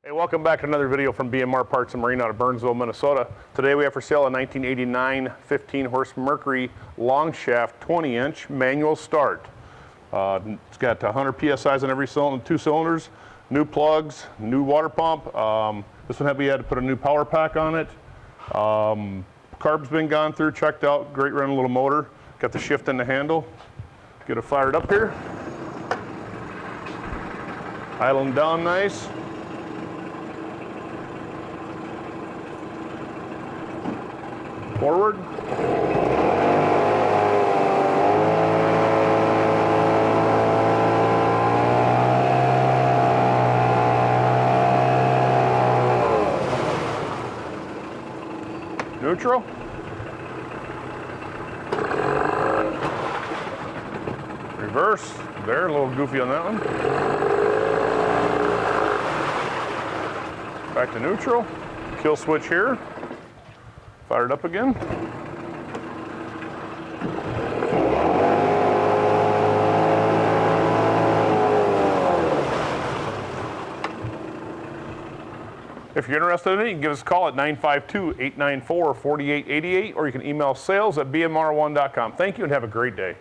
Hey, welcome back to another video from BMR Parts and Marine out of Burnsville, Minnesota. Today we have for sale a 1989 15-horse Mercury long shaft 20-inch manual start. It's got 100 psi's on every cylinder, 2 cylinders, new plugs, new water pump. This one we had to put a new power pack on it. Carb's been gone through, checked out, great running little motor. Got the shift in the handle. Get it fired up here. Idling down nice. Forward. Neutral. Reverse. There, a little goofy on that one. Back to neutral. Kill switch here. Fire it up again. If you're interested in it, you can give us a call at 952-894-4888, or you can email sales@bmr1.com. Thank you and have a great day.